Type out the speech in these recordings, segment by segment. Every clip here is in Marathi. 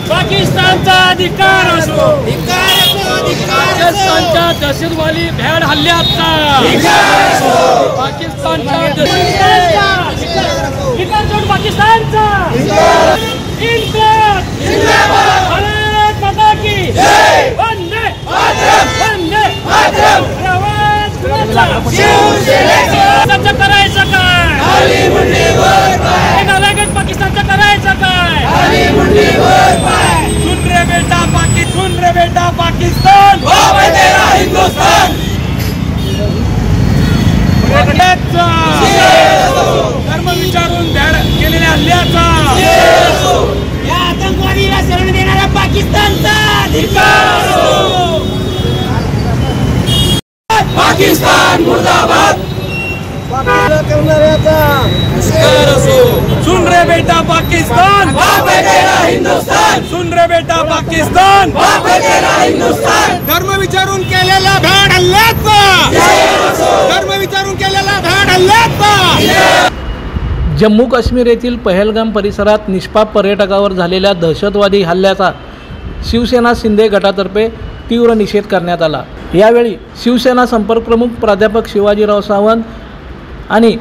पाकिस्तानचा अधिकार असो, पाकिस्तानच्या दहशतवादी भ्याड हल्ल्याचा पाकिस्तानचा पाकिस्तानचा भारत माता की वंदे वंदे करायचं काय पाकिस्तानचं करायचं काय? सुन रे बेटा पाकिस्तान हिंदुस्तान धर्म विचारून केलेल्या हल्ल्याचा या आतंकवादीला शरण देणारा पाकिस्तानचा अधिकार पाकिस्तान मुर्दाबाद सुन रे बेटा पाकिस्तान हिंदुस्तान सुन रे बेटा पाकिस्तान हिंदुस्तान धर्म विचारून केलेला भ्याड हल्ल्याचा जम्मू काश्मीर येथील पहलगाम परिसरात निष्पाप पर्यटकावर झालेल्या दहशतवादी हल्ल्याचा शिवसेना शिंदे गटातर्फे तीव्र निषेध करण्यात आला। यावेळी शिवसेना संपर्क प्रमुख प्राध्यापक शिवाजीराव सावंत आणि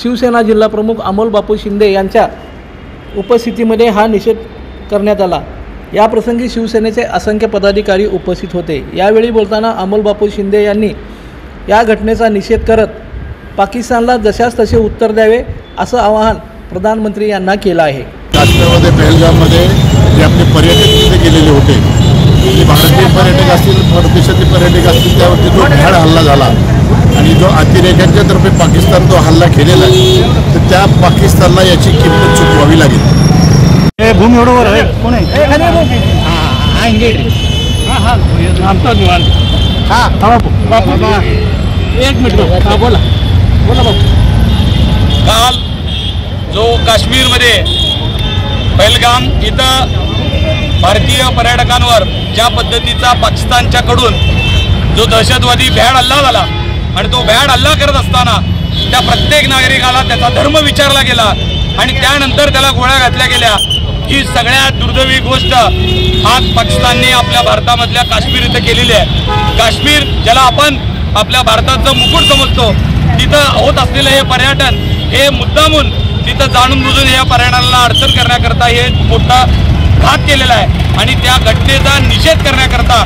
शिवसेना जिल्हा प्रमुख अमोल बापू शिंदे यांच्या उपस्थितीमध्ये हा निषेध करण्यात आला। या प्रसंगी शिवसेनेचे असंख्य पदाधिकारी उपस्थित होते। यावेळी बोलताना अमोल बापू शिंदे यांनी या घटनेचा निषेध करत पाकिस्तानला जशास तसे उत्तर द्यावे असं आवाहन प्रधानमंत्री यांना केलं आहे। काश्मीरमध्ये पहलगाममध्ये जे आपले पर्यटक तिथे गेलेले होते, ते भारतीय पर्यटक असतील, परदेशातले पर्यटक असतील, त्यावरती जो भ्याड हल्ला झाला आणि जो अतिरेक्यांच्या तर्फे पाकिस्तान जो हल्ला केलेला आहे, तर त्या पाकिस्तानला याची किंमत चुकवावी लागेल। हे भूमी बरोबर आहे कोण आहे? एक मिनिट बोला बाबू। काल जो काश्मीरमध्ये पहलगाम इथं भारतीय पर्यटकांवर ज्या पद्धतीचा पाकिस्तानच्याकडून जो दहशतवादी भ्याड हल्ला झाला आणि तो भ्याड हल्ला करत असताना त्या प्रत्येक नागरिकाला त्याचा धर्म विचारला गेला आणि त्यानंतर त्याला गोळ्या घातल्या गेल्या, ही सगळ्यात दुर्दैवी गोष्ट आज पाकिस्तानने आपल्या भारतामधल्या काश्मीर इथं केलेली आहे। काश्मीर ज्याला आपण आपल्या भारताचं मुकुट समजतो, तिथं होत असलेलं हे पर्यटन हे मुद्दामून तिथं जाणून बुजून या पर्यटनाला अडचण करण्याकरता हे मोठा घात केलेला आहे आणि त्या घटनेचा निषेध करण्याकरता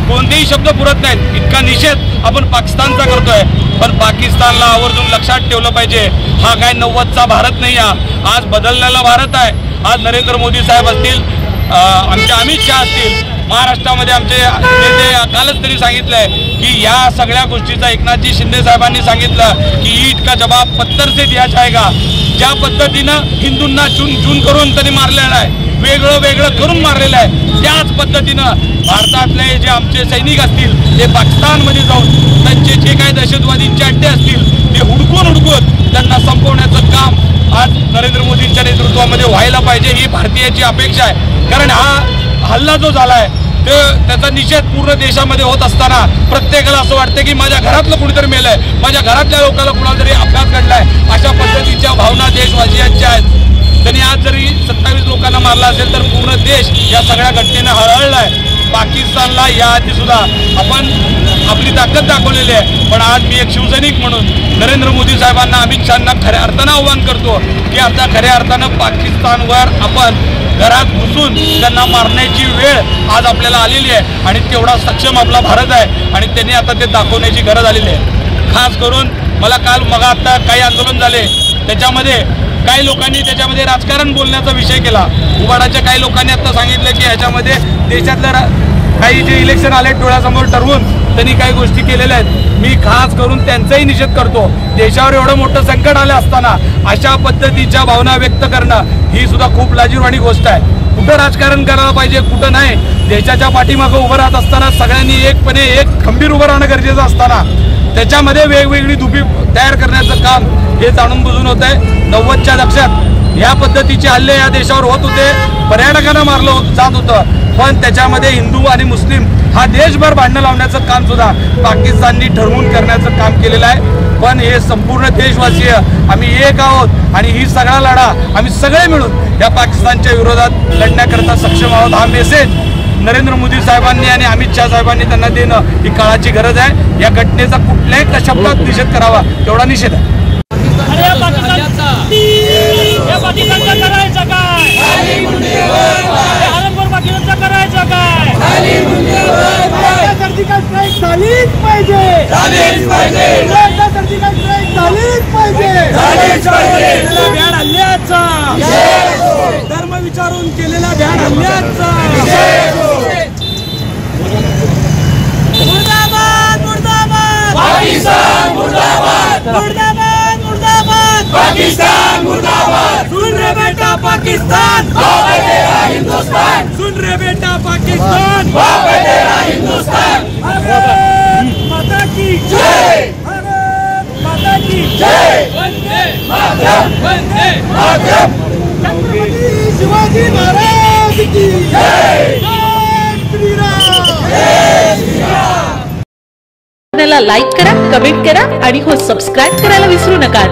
कोणतेही शब्द पुरत नाहीत, इतका निषेध आपण पाकिस्तानचा करतोय। पण पाकिस्तानला आवर्जून लक्षात ठेवलं पाहिजे, हा काय 90चा भारत नाही, आज बदललेला भारत आहे। आज नरेंद्र मोदी साहेब असतील, आमचे अमित शहा असतील, महाराष्ट्रामध्ये आमचे नेते कालच तरी सांगितलंय की या सगळ्या गोष्टीचा एकनाथजी शिंदे साहेबांनी सांगितलं की ईट का जवाब पत्थर से दिया जाएगा। ज्या पद्धतीनं हिंदूंना चून करून त्यांनी मारलेलं आहे, वेगळं वेगळं करून मारलेलं आहे, त्याच पद्धतीनं भारतातले जे आमचे सैनिक असतील ते पाकिस्तानमध्ये जाऊन त्यांचे जे काही दहशतवादींचे अड्डे असतील ते हुडकून त्यांना संपवण्याचं काम आज नरेंद्र मोदींच्या नेतृत्वामध्ये व्हायला पाहिजे, ही भारतीयाची अपेक्षा आहे। कारण हा हल्ला जो झाला आहे त्याचा निषेध पूर्ण देशामध्ये होत असताना प्रत्येकाला असं वाटतं की माझ्या घरातलं कुणीतरी मेलंय, माझ्या घरातल्या लोकांना कुणाला तरी अपघात घडलाय, अशा पद्धतीच्या भावना देशवासियांच्या आहेत। त्यांनी आज जरी 27 लोकांना मारला असेल तर पूर्ण देश या सगळ्या घटनेनं हळहळलाय। पाकिस्तानला याआधी सुद्धा आपण आपली ताकद दाखवलेली आहे, पण आज मी एक शिवसैनिक म्हणून नरेंद्र मोदी साहेबांना, अमित शहांना खऱ्या अर्थानं आव्हान करतो की आता खऱ्या अर्थानं पाकिस्तानवर आपण घरात घुसून त्यांना मारण्याची वेळ आज आपल्याला आलेली आहे आणि तेवढा सक्षम आपला भारत आहे आणि त्यांनी आता ते दाखवण्याची गरज आलेली आहे। खास करून मला काल आता काही आंदोलन झाले, त्याच्यामध्ये काही लोकांनी त्याच्यामध्ये राजकारण बोलण्याचा विषय केला। उबाडाच्या काही लोकांनी आता सांगितलं की ह्याच्यामध्ये देशातल्या काही जे इलेक्शन आले डोळ्यासमोर ठरवून त्यांनी काही गोष्टी केलेल्या आहेत। मी खास करून त्यांचाही निषेध करतो। देशावर एवढं मोठं संकट आलं असताना अशा पद्धतीच्या भावना व्यक्त करणं ही सुद्धा खूप लाजिरवाणी गोष्ट आहे। कुठं राजकारण करायला पाहिजे, कुठं नाही, देशाच्या पाठीमागं उभं राहत असताना सगळ्यांनी एक खंबीर उभं राहणं गरजेचं असताना त्याच्यामध्ये वेगवेगळी धुपी तयार करण्याचं काम हे जाणून बुजून होत आहे। 90च्या दशकात या पद्धतीचे हल्ले या देशावर होत होते, पर्यटकांना मारलं जात होतं, पण त्याच्यामध्ये हिंदू आणि मुस्लिम हा देशभर भांडणं लावण्याचं काम सुद्धा पाकिस्ताननी ठरवून करण्याचं काम केलेलं आहे। पण हे संपूर्ण देशवासीय आम्ही एक आहोत आणि ही सगळा लढा आम्ही सगळे मिळून या पाकिस्तानच्या विरोधात लढण्याकरता सक्षम आहोत. हा मेसेज नरेंद्र मोदी साहेबांनी आणि अमित शहा साहेबांनी त्यांना देणं ही काळाची गरज आहे. या घटनेचा कुठल्याही शब्दात निषेध करावा तेवढा निषेध आहे. धर्म विचारून केलेल्या भ्याड हल्ल्याचा मुर्दाबाद मुर्दाबाद पाकिस्तान मुर्दाबाद मुर्दाबाद मुर्दाबाद पाकिस्तान मुर्दाबाद. सुन रे बेटा पाकिस्तान बाप है तेरा हिंदुस्तान. सुन रे बेटा पाकिस्तान बाप है तेरा हिंदुस्तान. भारत माता की जय. भारत माता की जय. वंदे मातरम. वंदे मातरम. छत्रपती शिवाजी महाराज की जय. जय श्री राम. जय श्री राम. लाईक करा, कमेंट करा आणि हो सबस्क्राईब करायला विसरू नका.